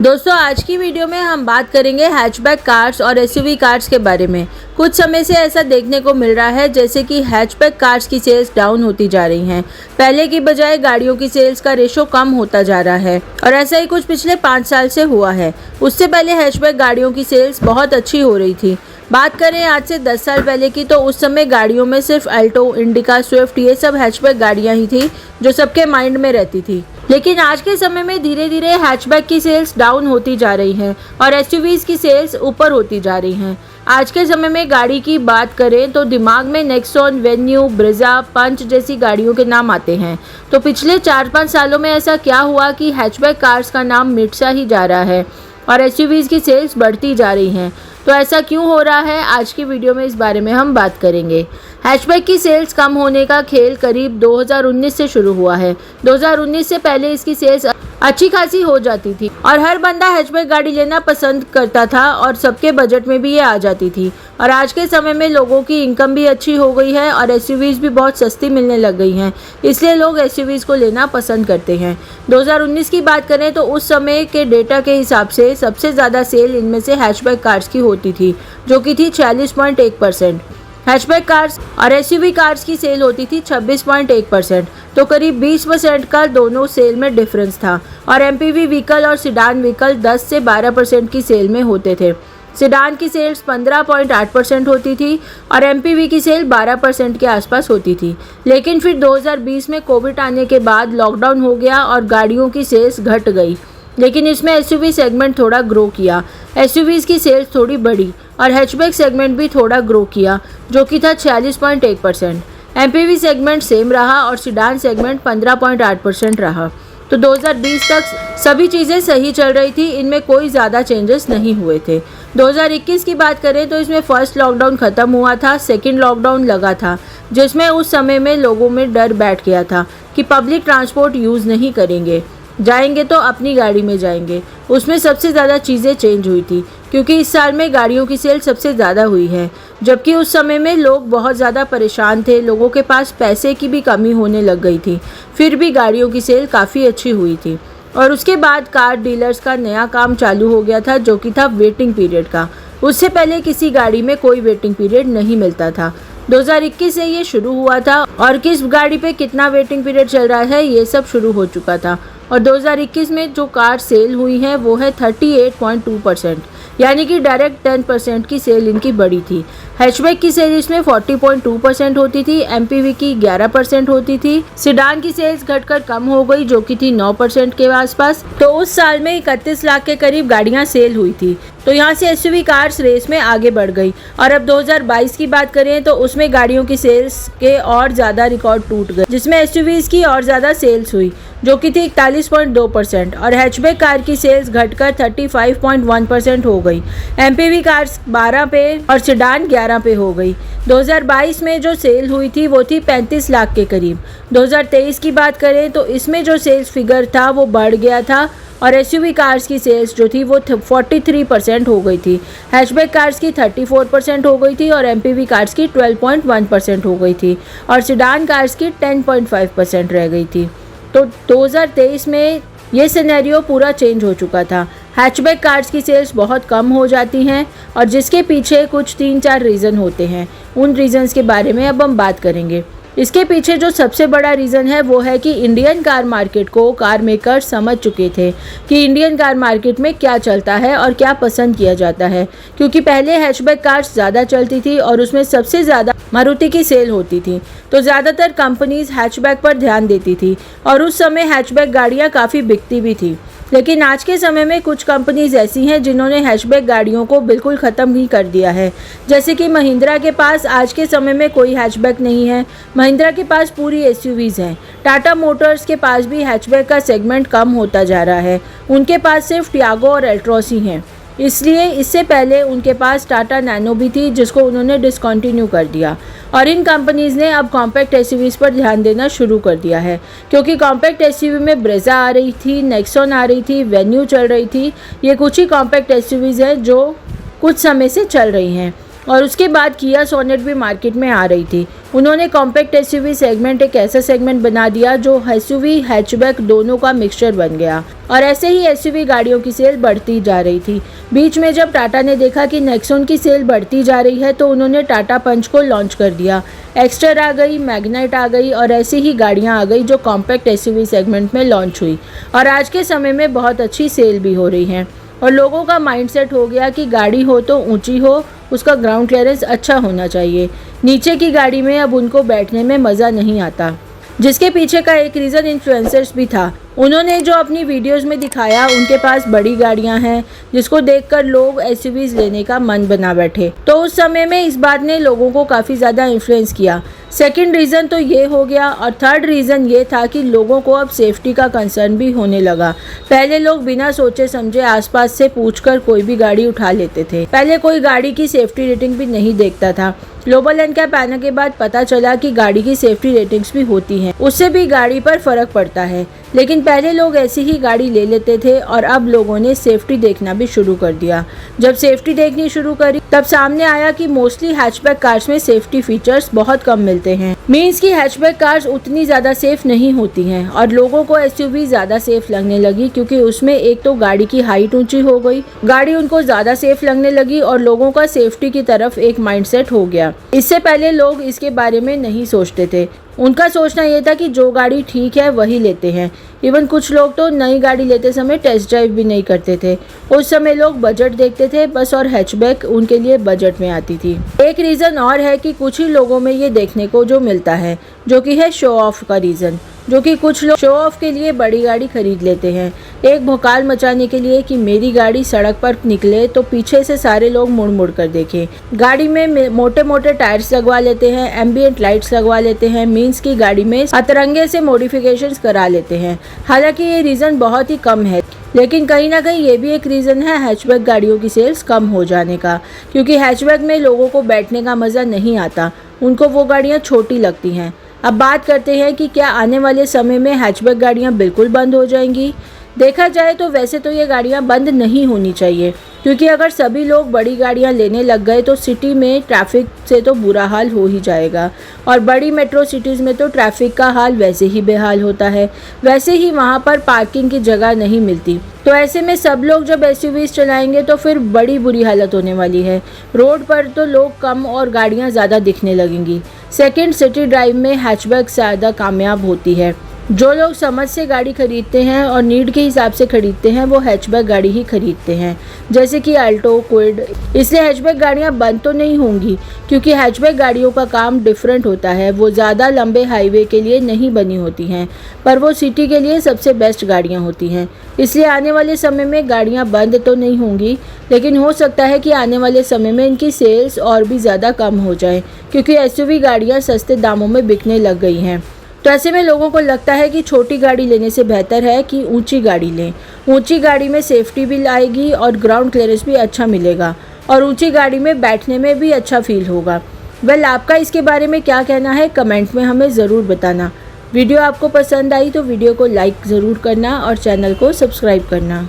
दोस्तों आज की वीडियो में हम बात करेंगे हैचबैक कार्स और एसयूवी कार्स के बारे में। कुछ समय से ऐसा देखने को मिल रहा है जैसे कि हैचबैक कार्स की सेल्स डाउन होती जा रही हैं। पहले की बजाय गाड़ियों की सेल्स का रेशो कम होता जा रहा है और ऐसा ही कुछ पिछले 5 साल से हुआ है। उससे पहले हैचबैक गाड़ियों की सेल्स बहुत अच्छी हो रही थी। बात करें आज से 10 साल पहले की तो उस समय गाड़ियों में सिर्फ अल्टो, इंडिका, स्विफ्ट ये सब हैचबैक गाड़ियाँ ही थी जो सबके माइंड में रहती थी। लेकिन आज के समय में धीरे धीरे हैचबैक की सेल्स डाउन होती जा रही हैं और एसयूवीज की सेल्स ऊपर होती जा रही हैं। आज के समय में गाड़ी की बात करें तो दिमाग में नेक्सॉन, वेन्यू, ब्रेजा, पंच जैसी गाड़ियों के नाम आते हैं। तो पिछले 4-5 सालों में ऐसा क्या हुआ कि हैचबैक कार्स का नाम मिटता ही जा रहा है और एसयूवीज की सेल्स बढ़ती जा रही हैं। तो ऐसा क्यों हो रहा है, आज की वीडियो में इस बारे में हम बात करेंगे। हैचबैक की सेल्स कम होने का खेल करीब 2019 से शुरू हुआ है। 2019 से पहले इसकी सेल्स अच्छी खासी हो जाती थी और हर बंदा हैचबैक गाड़ी लेना पसंद करता था और सबके बजट में भी ये आ जाती थी। और आज के समय में लोगों की इनकम भी अच्छी हो गई है और एसयूवीज भी बहुत सस्ती मिलने लग गई हैं, इसलिए लोग एसयूवीज को लेना पसंद करते हैं। 2019 की बात करें तो उस समय के डेटा के हिसाब से सबसे ज़्यादा सेल इनमें से हैचबैक कार्स की होती थी, जो कि थी 46.1%। हैचबैक कार्स और एसयूवी कार्स की सेल होती थी 26.1%। तो करीब 20% का दोनों सेल में डिफरेंस था और एमपीवी व्हीकल और सिडान व्हीकल 10 से 12% की सेल में होते थे। सिडान की सेल्स 15.8% होती थी और एमपीवी की सेल 12% के आसपास होती थी। लेकिन फिर 2020 में कोविड आने के बाद लॉकडाउन हो गया और गाड़ियों की सेल्स घट गई, लेकिन इसमें एसयूवी सेगमेंट थोड़ा ग्रो किया। एसयूवीज की सेल्स थोड़ी बढ़ी और हैचबैक सेगमेंट भी थोड़ा ग्रो किया, जो कि था 46.1%। एमपीवी सेगमेंट सेम रहा और सिडान सेगमेंट 15.8% रहा। तो 2020 तक सभी चीज़ें सही चल रही थी, इनमें कोई ज़्यादा चेंजेस नहीं हुए थे। 2021 की बात करें तो इसमें फर्स्ट लॉकडाउन ख़त्म हुआ था, सेकेंड लॉकडाउन लगा था, जिसमें उस समय में लोगों में डर बैठ गया था कि पब्लिक ट्रांसपोर्ट यूज़ नहीं करेंगे, जाएंगे तो अपनी गाड़ी में जाएंगे। उसमें सबसे ज़्यादा चीज़ें चेंज हुई थी क्योंकि इस साल में गाड़ियों की सेल सबसे ज़्यादा हुई है, जबकि उस समय में लोग बहुत ज़्यादा परेशान थे, लोगों के पास पैसे की भी कमी होने लग गई थी। फिर भी गाड़ियों की सेल काफ़ी अच्छी हुई थी। और उसके बाद कार डीलर्स का नया काम चालू हो गया था, जो कि था वेटिंग पीरियड का। उससे पहले किसी गाड़ी में कोई वेटिंग पीरियड नहीं मिलता था। 2021 से ये शुरू हुआ था और किस गाड़ी पे कितना वेटिंग पीरियड चल रहा है ये सब शुरू हो चुका था। और 2021 में जो कार सेल हुई है वो है 38.2%, यानी कि डायरेक्ट 10% की सेल इनकी बढ़ी थी। हैचबैक की सेल इसमें 40.2% होती थी, एमपीवी की 11% होती थी। सिडान की सेल्स घटकर कम हो गई, जो कि थी 9% के आसपास। तो उस साल में 31 लाख के करीब गाड़ियां सेल हुई थी। तो यहाँ से एसयूवी कार्स रेस में आगे बढ़ गई। और अब 2022 की बात करें तो उसमें गाड़ियों की सेल्स के और ज़्यादा रिकॉर्ड टूट गए, जिसमें एसयूवीज की और ज़्यादा सेल्स हुई, जो कि थी 41.2%। और हैचबैक कार की सेल्स घटकर 35.1% हो गई। एमपीवी कार्स 12 पे और सिडान 11 पे हो गई। 2022 में जो सेल हुई थी वो थी 35 लाख के करीब। 2023 की बात करें तो इसमें जो सेल्स फिगर था वो बढ़ गया था और एसयूवी कार्स की सेल्स जो थी वो 43% हो गई थी। हैचबैक कार्स की 34% हो गई थी और एमपीवी कार्स की 12.1% हो गई थी और सिडान कार्स की 10.5% रह गई थी। तो 2023 में ये सिनेरियो पूरा चेंज हो चुका था। हैचबैक कार्स की सेल्स बहुत कम हो जाती हैं और जिसके पीछे कुछ 3-4 रीज़न होते हैं। उन रीज़न्स के बारे में अब हम बात करेंगे। इसके पीछे जो सबसे बड़ा रीज़न है वो है कि इंडियन कार मार्केट को कार मेकर समझ चुके थे कि इंडियन कार मार्केट में क्या चलता है और क्या पसंद किया जाता है। क्योंकि पहले हैचबैक कार्स ज़्यादा चलती थी और उसमें सबसे ज़्यादा मारुति की सेल होती थी, तो ज़्यादातर कंपनीज हैचबैक पर ध्यान देती थी और उस समय हैचबैक गाड़ियाँ काफ़ी बिकती भी थी। लेकिन आज के समय में कुछ कंपनीज ऐसी हैं जिन्होंने हैचबैक गाड़ियों को बिल्कुल ख़त्म ही कर दिया है। जैसे कि महिंद्रा के पास आज के समय में कोई हैचबैक नहीं है, महिंद्रा के पास पूरी एसयूवीज़ हैं। टाटा मोटर्स के पास भी हैचबैक का सेगमेंट कम होता जा रहा है, उनके पास सिर्फ टियागो और एल्ट्रॉस ही हैं। इसलिए इससे पहले उनके पास टाटा नैनो भी थी, जिसको उन्होंने डिसकंटिन्यू कर दिया। और इन कंपनीज़ ने अब कॉम्पैक्ट एसयूवीज़ पर ध्यान देना शुरू कर दिया है, क्योंकि कॉम्पैक्ट एसयूवी में ब्रेजा आ रही थी, नेक्सॉन आ रही थी, वेन्यू चल रही थी। ये कुछ ही कॉम्पैक्ट एसयूवीज़ हैं जो कुछ समय से चल रही हैं और उसके बाद किया सोनेट भी मार्केट में आ रही थी। उन्होंने कॉम्पैक्ट एसयूवी सेगमेंट एक ऐसा सेगमेंट बना दिया जो एसयूवी हैचबैक दोनों का मिक्सचर बन गया और ऐसे ही एसयूवी गाड़ियों की सेल बढ़ती जा रही थी। बीच में जब टाटा ने देखा कि नेक्सॉन की सेल बढ़ती जा रही है तो उन्होंने टाटा पंच को लॉन्च कर दिया। एक्स्टर आ गई, मैग्नाइट आ गई और ऐसी ही गाड़ियाँ आ गई जो कॉम्पैक्ट एसयूवी सेगमेंट में लॉन्च हुई और आज के समय में बहुत अच्छी सेल भी हो रही हैं। और लोगों का माइंडसेट हो गया कि गाड़ी हो तो ऊंची हो, उसका ग्राउंड क्लियरेंस अच्छा होना चाहिए। नीचे की गाड़ी में अब उनको बैठने में मज़ा नहीं आता, जिसके पीछे का एक रीज़न इन्फ्लुएंसर्स भी था। उन्होंने जो अपनी वीडियोस में दिखाया उनके पास बड़ी गाड़ियां हैं जिसको देखकर लोग एसयूवीज लेने का मन बना बैठे, तो उस समय में इस बात ने लोगों को काफ़ी ज़्यादा इन्फ्लुएंस किया। सेकंड रीज़न तो ये हो गया और थर्ड रीज़न ये था कि लोगों को अब सेफ्टी का कंसर्न भी होने लगा। पहले लोग बिना सोचे समझे आसपास से पूछकर कोई भी गाड़ी उठा लेते थे। पहले कोई गाड़ी की सेफ्टी रेटिंग भी नहीं देखता था। ग्लोबल एनकैप आने के बाद पता चला कि गाड़ी की सेफ्टी रेटिंग्स भी होती हैं, उससे भी गाड़ी पर फर्क पड़ता है। लेकिन पहले लोग ऐसी ही गाड़ी ले लेते थे और अब लोगों ने सेफ्टी देखना भी शुरू कर दिया। जब सेफ्टी देखनी शुरू करी तब सामने आया कि मोस्टली हैचबैक कार्स में सेफ्टी फीचर्स बहुत कम मिलते हैं। मींस की हैचबैक कार्स उतनी ज़्यादा सेफ नहीं होती हैं और लोगों को एसयूवी ज़्यादा सेफ लगने लगी क्योंकि उसमें एक तो गाड़ी की हाइट ऊंची हो गई, गाड़ी उनको ज़्यादा सेफ लगने लगी और लोगों का सेफ्टी की तरफ एक माइंडसेट हो गया। इससे पहले लोग इसके बारे में नहीं सोचते थे। उनका सोचना ये था कि जो गाड़ी ठीक है वही लेते हैं। इवन कुछ लोग तो नई गाड़ी लेते समय टेस्ट ड्राइव भी नहीं करते थे। उस समय लोग बजट देखते थे बस और हैचबैक उनके लिए बजट में आती थी। एक रीज़न और है कि कुछ ही लोगों में ये देखने को जो मिलता है जो कि है शो ऑफ का रीज़न, जो कि कुछ लोग शो ऑफ के लिए बड़ी गाड़ी खरीद लेते हैं, एक भौकाल मचाने के लिए कि मेरी गाड़ी सड़क पर निकले तो पीछे से सारे लोग मुड़ मुड़ कर देखें। गाड़ी में मोटे मोटे टायर्स लगवा लेते हैं, एम्बियंट लाइट्स लगवा लेते हैं, मींस की गाड़ी में अतरंगे से मॉडिफिकेशंस करा लेते हैं। हालांकि ये रीज़न बहुत ही कम है, लेकिन कहीं ना कहीं ये भी एक रीज़न है हैचबैक गाड़ियों की सेल्स कम हो जाने का, क्योंकि हैचबैक में लोगों को बैठने का मज़ा नहीं आता, उनको वो गाड़ियाँ छोटी लगती हैं। अब बात करते हैं कि क्या आने वाले समय में हैचबैक गाड़ियाँ बिल्कुल बंद हो जाएंगी। देखा जाए तो वैसे तो ये गाड़ियाँ बंद नहीं होनी चाहिए, क्योंकि अगर सभी लोग बड़ी गाड़ियाँ लेने लग गए तो सिटी में ट्रैफिक से तो बुरा हाल हो ही जाएगा और बड़ी मेट्रो सिटीज़ में तो ट्रैफिक का हाल वैसे ही बेहाल होता है। वैसे ही वहाँ पर पार्किंग की जगह नहीं मिलती, तो ऐसे में सब लोग जब एसयूवीज चलाएंगे तो फिर बड़ी बुरी हालत होने वाली है। रोड पर तो लोग कम और गाड़ियाँ ज़्यादा दिखने लगेंगी। सेकेंड, सिटी ड्राइव में हैचबैक ज़्यादा कामयाब होती है। जो लोग समझ से गाड़ी खरीदते हैं और नीड के हिसाब से खरीदते हैं वो हैचबैक गाड़ी ही खरीदते हैं, जैसे कि अल्टो, क्विड। इसलिए हैचबैक गाड़ियां बंद तो नहीं होंगी, क्योंकि हैचबैक गाड़ियों का काम डिफरेंट होता है। वो ज़्यादा लंबे हाईवे के लिए नहीं बनी होती हैं, पर वो सिटी के लिए सबसे बेस्ट गाड़ियाँ होती हैं। इसलिए आने वाले समय में गाड़ियाँ बंद तो नहीं होंगी, लेकिन हो सकता है कि आने वाले समय में इनकी सेल्स और भी ज़्यादा कम हो जाए, क्योंकि एसयूवी गाड़ियाँ सस्ते दामों में बिकने लग गई हैं। तो ऐसे में लोगों को लगता है कि छोटी गाड़ी लेने से बेहतर है कि ऊंची गाड़ी लें। ऊंची गाड़ी में सेफ्टी भी आएगी और ग्राउंड क्लियरेंस भी अच्छा मिलेगा और ऊंची गाड़ी में बैठने में भी अच्छा फील होगा। वेल, आपका इसके बारे में क्या कहना है कमेंट में हमें ज़रूर बताना। वीडियो आपको पसंद आई तो वीडियो को लाइक ज़रूर करना और चैनल को सब्सक्राइब करना।